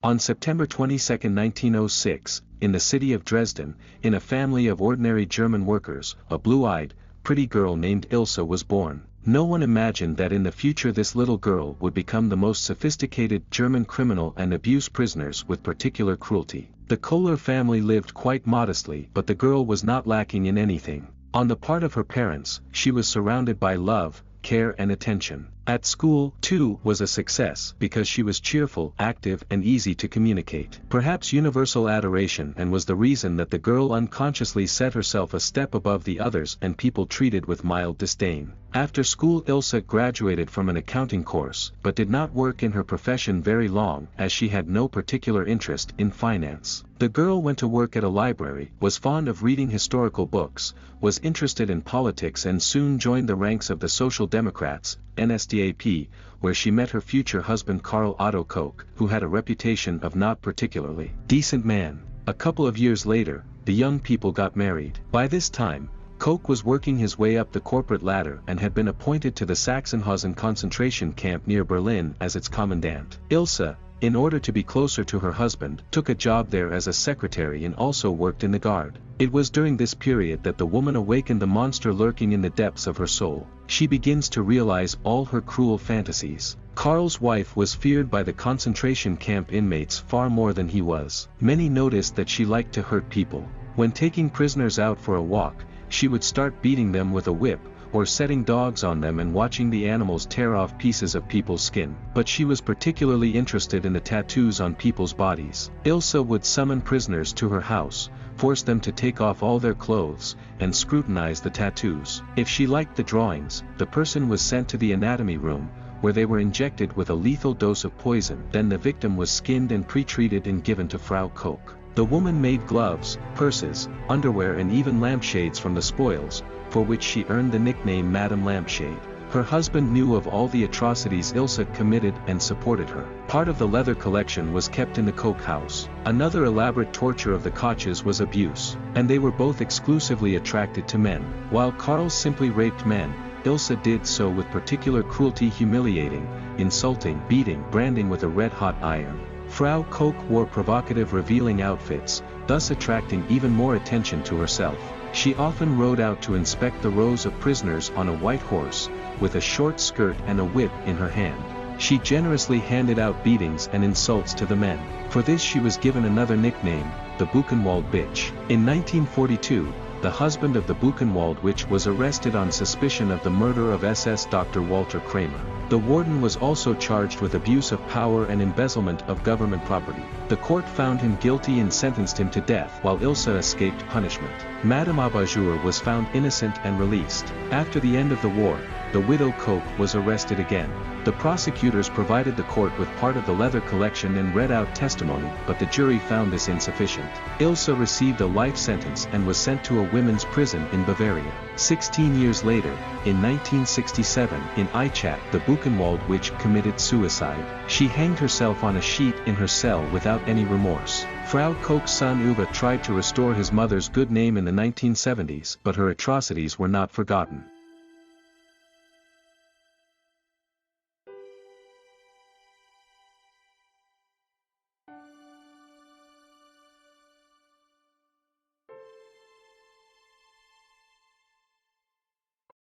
On September 22, 1906, in the city of Dresden, in a family of ordinary German workers, a blue-eyed, pretty girl named Ilse was born. No one imagined that in the future this little girl would become the most sophisticated German criminal and abuse prisoners with particular cruelty. The Kohler family lived quite modestly, but the girl was not lacking in anything. On the part of her parents, she was surrounded by love, care and attention. At school, too, was a success because she was cheerful, active and easy to communicate. Perhaps universal adoration and was the reason that the girl unconsciously set herself a step above the others and people treated with mild disdain. After school Ilse graduated from an accounting course, but did not work in her profession very long as she had no particular interest in finance. The girl went to work at a library, was fond of reading historical books, was interested in politics and soon joined the ranks of the Social Democrats, NSDAP, where she met her future husband Karl Otto Koch, who had a reputation of not particularly decent man. A couple of years later, the young people got married. By this time, Koch was working his way up the corporate ladder and had been appointed to the Sachsenhausen concentration camp near Berlin as its commandant. Ilse, in order to be closer to her husband, took a job there as a secretary and also worked in the guard. It was during this period that the woman awakened the monster lurking in the depths of her soul. She begins to realize all her cruel fantasies. Karl's wife was feared by the concentration camp inmates far more than he was. Many noticed that she liked to hurt people. When taking prisoners out for a walk, she would start beating them with a whip, or setting dogs on them and watching the animals tear off pieces of people's skin. But she was particularly interested in the tattoos on people's bodies. Ilse would summon prisoners to her house, force them to take off all their clothes, and scrutinize the tattoos. If she liked the drawings, the person was sent to the anatomy room, where they were injected with a lethal dose of poison. Then the victim was skinned and pre-treated and given to Frau Koch. The woman made gloves, purses, underwear and even lampshades from the spoils, for which she earned the nickname Madame Lampshade. Her husband knew of all the atrocities Ilse committed and supported her. Part of the leather collection was kept in the Koch house. Another elaborate torture of the Koches was abuse, and they were both exclusively attracted to men. While Karl simply raped men, Ilse did so with particular cruelty, humiliating, insulting, beating, branding with a red-hot iron. Frau Koch wore provocative revealing outfits, thus attracting even more attention to herself. She often rode out to inspect the rows of prisoners on a white horse, with a short skirt and a whip in her hand. She generously handed out beatings and insults to the men. For this she was given another nickname, the Buchenwald bitch. In 1942, the husband of the Buchenwald witch was arrested on suspicion of the murder of SS Dr. Walter Kramer. The warden was also charged with abuse of power and embezzlement of government property. The court found him guilty and sentenced him to death, while Ilse escaped punishment. Madame Abajour was found innocent and released. After the end of the war, the widow Koch was arrested again. The prosecutors provided the court with part of the leather collection and read out testimony, but the jury found this insufficient. Ilse received a life sentence and was sent to a women's prison in Bavaria. 16 years later, in 1967, in Eichach, the Buchenwald witch committed suicide. She hanged herself on a sheet in her cell without any remorse. Frau Koch's son Uwe tried to restore his mother's good name in the 1970s, but her atrocities were not forgotten.